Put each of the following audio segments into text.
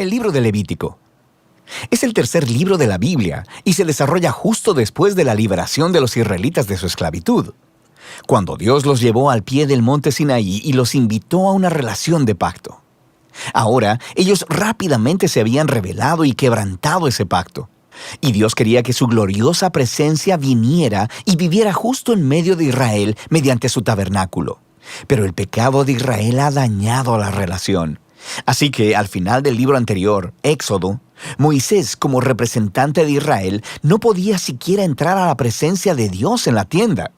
El libro de Levítico. Es el tercer libro de la Biblia y se desarrolla justo después de la liberación de los israelitas de su esclavitud, cuando Dios los llevó al pie del monte Sinaí y los invitó a una relación de pacto. Ahora, ellos rápidamente se habían rebelado y quebrantado ese pacto, y Dios quería que su gloriosa presencia viniera y viviera justo en medio de Israel mediante su tabernáculo. Pero el pecado de Israel ha dañado la relación. Así que al final del libro anterior, Éxodo, Moisés, como representante de Israel, no podía siquiera entrar a la presencia de Dios en la tienda.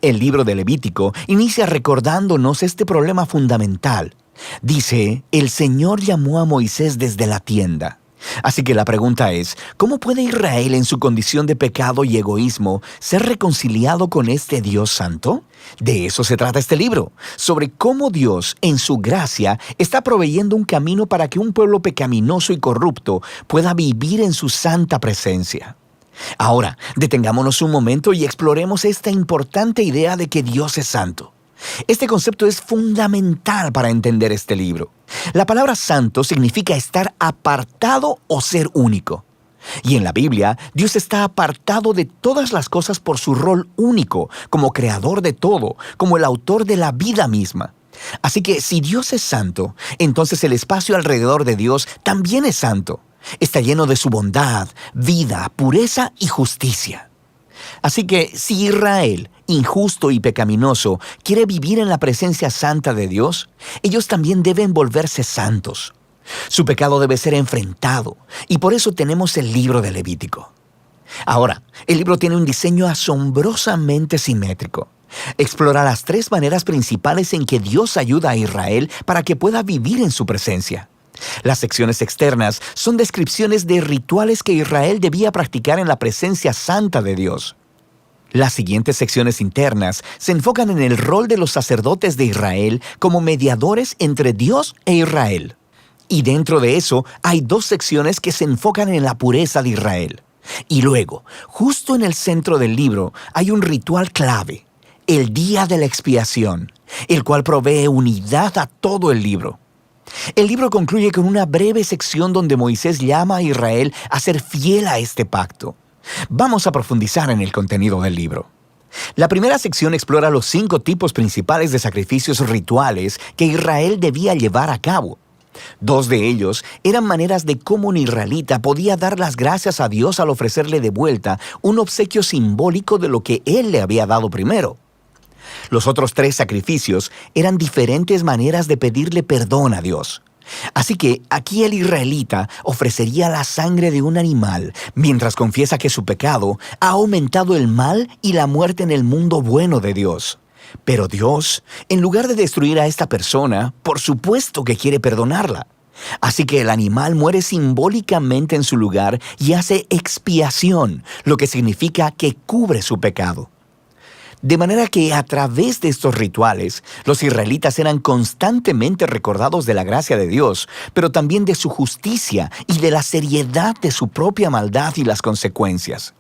El libro de Levítico inicia recordándonos este problema fundamental. Dice, el Señor llamó a Moisés desde la tienda. Así que la pregunta es, ¿cómo puede Israel en su condición de pecado y egoísmo ser reconciliado con este Dios santo? De eso se trata este libro, sobre cómo Dios, en su gracia, está proveyendo un camino para que un pueblo pecaminoso y corrupto pueda vivir en su santa presencia. Ahora, detengámonos un momento y exploremos esta importante idea de que Dios es santo. Este concepto es fundamental para entender este libro. La palabra santo significa estar apartado o ser único. Y en la Biblia, Dios está apartado de todas las cosas por su rol único, como creador de todo, como el autor de la vida misma. Así que si Dios es santo, entonces el espacio alrededor de Dios también es santo. Está lleno de su bondad, vida, pureza y justicia. Así que si Israel, injusto y pecaminoso, quiere vivir en la presencia santa de Dios, ellos también deben volverse santos. Su pecado debe ser enfrentado, y por eso tenemos el libro de Levítico. Ahora, el libro tiene un diseño asombrosamente simétrico. Explora las tres maneras principales en que Dios ayuda a Israel para que pueda vivir en su presencia. Las secciones externas son descripciones de rituales que Israel debía practicar en la presencia santa de Dios. Las siguientes secciones internas se enfocan en el rol de los sacerdotes de Israel como mediadores entre Dios e Israel. Y dentro de eso hay dos secciones que se enfocan en la pureza de Israel. Y luego, justo en el centro del libro, hay un ritual clave, el Día de la Expiación, el cual provee unidad a todo el libro. El libro concluye con una breve sección donde Moisés llama a Israel a ser fiel a este pacto. Vamos a profundizar en el contenido del libro. La primera sección explora los 5 tipos principales de sacrificios rituales que Israel debía llevar a cabo. 2 de ellos eran maneras de cómo un israelita podía dar las gracias a Dios al ofrecerle de vuelta un obsequio simbólico de lo que Él le había dado primero. Los otros 3 sacrificios eran diferentes maneras de pedirle perdón a Dios. Así que aquí el israelita ofrecería la sangre de un animal mientras confiesa que su pecado ha aumentado el mal y la muerte en el mundo bueno de Dios. Pero Dios, en lugar de destruir a esta persona, por supuesto que quiere perdonarla. Así que el animal muere simbólicamente en su lugar y hace expiación, lo que significa que cubre su pecado. De manera que a través de estos rituales, los israelitas eran constantemente recordados de la gracia de Dios, pero también de su justicia y de la seriedad de su propia maldad y las consecuencias.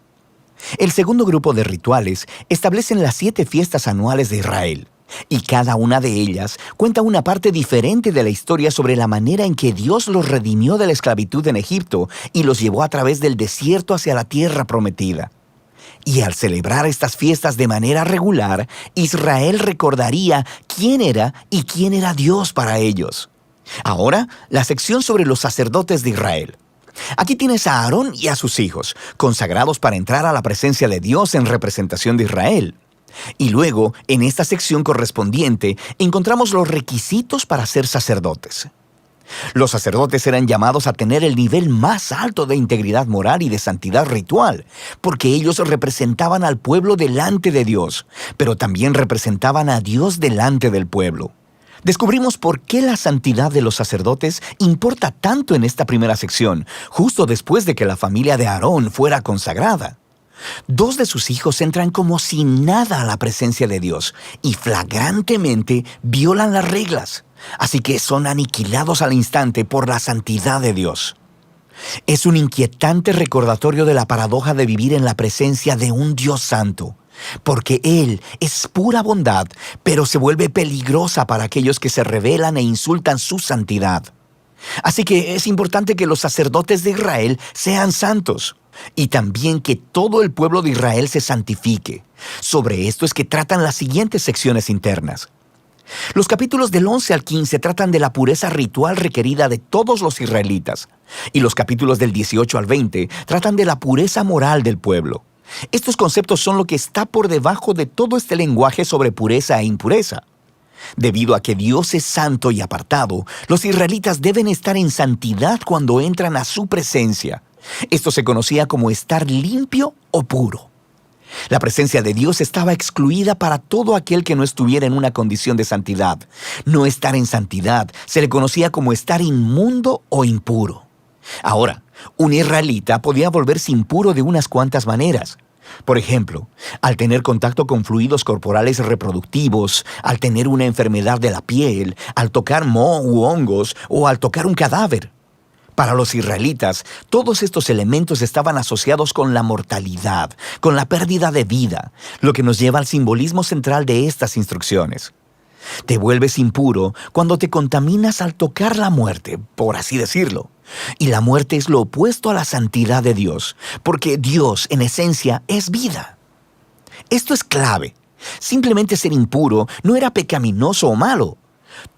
El segundo grupo de rituales establecen las 7 fiestas anuales de Israel, y cada una de ellas cuenta una parte diferente de la historia sobre la manera en que Dios los redimió de la esclavitud en Egipto y los llevó a través del desierto hacia la tierra prometida. Y al celebrar estas fiestas de manera regular, Israel recordaría quién era y quién era Dios para ellos. Ahora, la sección sobre los sacerdotes de Israel. Aquí tienes a Aarón y a sus hijos, consagrados para entrar a la presencia de Dios en representación de Israel. Y luego, en esta sección correspondiente, encontramos los requisitos para ser sacerdotes. Los sacerdotes eran llamados a tener el nivel más alto de integridad moral y de santidad ritual, porque ellos representaban al pueblo delante de Dios, pero también representaban a Dios delante del pueblo. Descubrimos por qué la santidad de los sacerdotes importa tanto en esta primera sección, justo después de que la familia de Aarón fuera consagrada. 2 de sus hijos entran como si nada a la presencia de Dios y flagrantemente violan las reglas. Así que son aniquilados al instante por la santidad de Dios. Es un inquietante recordatorio de la paradoja de vivir en la presencia de un Dios santo, porque Él es pura bondad, pero se vuelve peligrosa para aquellos que se rebelan e insultan su santidad. Así que es importante que los sacerdotes de Israel sean santos y también que todo el pueblo de Israel se santifique. Sobre esto es que tratan las siguientes secciones internas. Los capítulos del 11 al 15 tratan de la pureza ritual requerida de todos los israelitas, y los capítulos del 18 al 20 tratan de la pureza moral del pueblo. Estos conceptos son lo que está por debajo de todo este lenguaje sobre pureza e impureza. Debido a que Dios es santo y apartado, los israelitas deben estar en santidad cuando entran a su presencia. Esto se conocía como estar limpio o puro. La presencia de Dios estaba excluida para todo aquel que no estuviera en una condición de santidad. No estar en santidad se le conocía como estar inmundo o impuro. Ahora, un israelita podía volverse impuro de unas cuantas maneras. Por ejemplo, al tener contacto con fluidos corporales reproductivos, al tener una enfermedad de la piel, al tocar moho u hongos o al tocar un cadáver. Para los israelitas, todos estos elementos estaban asociados con la mortalidad, con la pérdida de vida, lo que nos lleva al simbolismo central de estas instrucciones. Te vuelves impuro cuando te contaminas al tocar la muerte, por así decirlo. Y la muerte es lo opuesto a la santidad de Dios, porque Dios, en esencia, es vida. Esto es clave. Simplemente ser impuro no era pecaminoso o malo.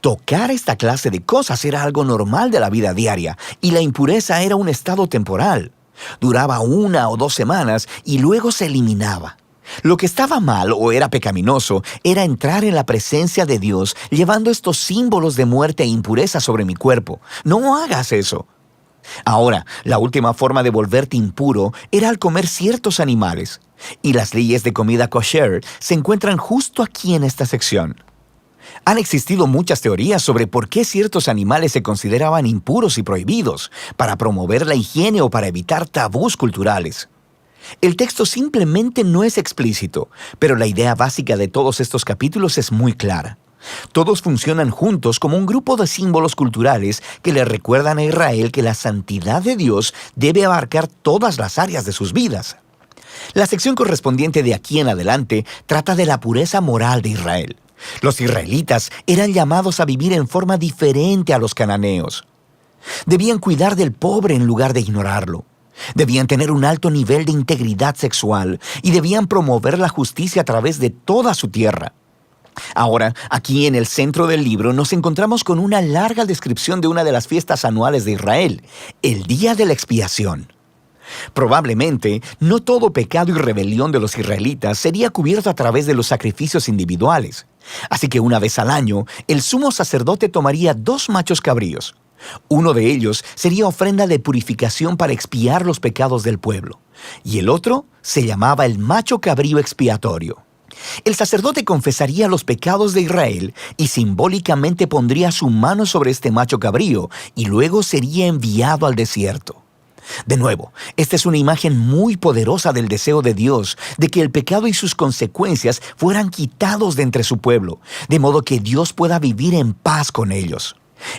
Tocar esta clase de cosas era algo normal de la vida diaria, y la impureza era un estado temporal. Duraba 1 o 2 semanas y luego se eliminaba. Lo que estaba mal o era pecaminoso era entrar en la presencia de Dios llevando estos símbolos de muerte e impureza sobre mi cuerpo. No hagas eso. Ahora, la última forma de volverte impuro era al comer ciertos animales, y las leyes de comida kosher se encuentran justo aquí en esta sección. Han existido muchas teorías sobre por qué ciertos animales se consideraban impuros y prohibidos, para promover la higiene o para evitar tabús culturales. El texto simplemente no es explícito, pero la idea básica de todos estos capítulos es muy clara. Todos funcionan juntos como un grupo de símbolos culturales que le recuerdan a Israel que la santidad de Dios debe abarcar todas las áreas de sus vidas. La sección correspondiente de aquí en adelante trata de la pureza moral de Israel. Los israelitas eran llamados a vivir en forma diferente a los cananeos. Debían cuidar del pobre en lugar de ignorarlo. Debían tener un alto nivel de integridad sexual y debían promover la justicia a través de toda su tierra. Ahora, aquí en el centro del libro nos encontramos con una larga descripción de una de las fiestas anuales de Israel, el Día de la Expiación. Probablemente, no todo pecado y rebelión de los israelitas sería cubierto a través de los sacrificios individuales. Así que una vez al año, el sumo sacerdote tomaría 2 machos cabríos. Uno de ellos sería ofrenda de purificación para expiar los pecados del pueblo, y el otro se llamaba el macho cabrío expiatorio. El sacerdote confesaría los pecados de Israel y simbólicamente pondría su mano sobre este macho cabrío y luego sería enviado al desierto. De nuevo, esta es una imagen muy poderosa del deseo de Dios de que el pecado y sus consecuencias fueran quitados de entre su pueblo, de modo que Dios pueda vivir en paz con ellos.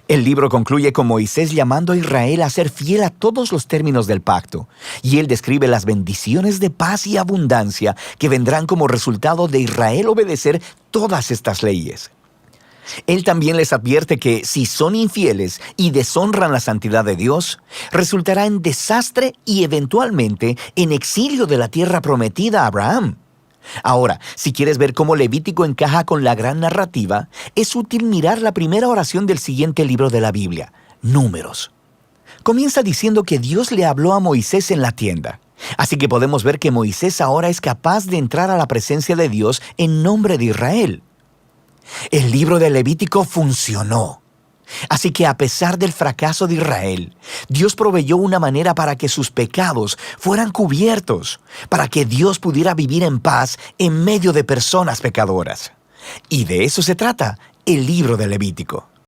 El libro concluye con Moisés llamando a Israel a ser fiel a todos los términos del pacto, y él describe las bendiciones de paz y abundancia que vendrán como resultado de Israel obedecer todas estas leyes. Él también les advierte que si son infieles y deshonran la santidad de Dios, resultará en desastre y eventualmente en exilio de la tierra prometida a Abraham. Ahora, si quieres ver cómo Levítico encaja con la gran narrativa, es útil mirar la primera oración del siguiente libro de la Biblia, Números. Comienza diciendo que Dios le habló a Moisés en la tienda. Así que podemos ver que Moisés ahora es capaz de entrar a la presencia de Dios en nombre de Israel. El libro de Levítico funcionó. Así que a pesar del fracaso de Israel, Dios proveyó una manera para que sus pecados fueran cubiertos, para que Dios pudiera vivir en paz en medio de personas pecadoras. Y de eso se trata el libro de Levítico.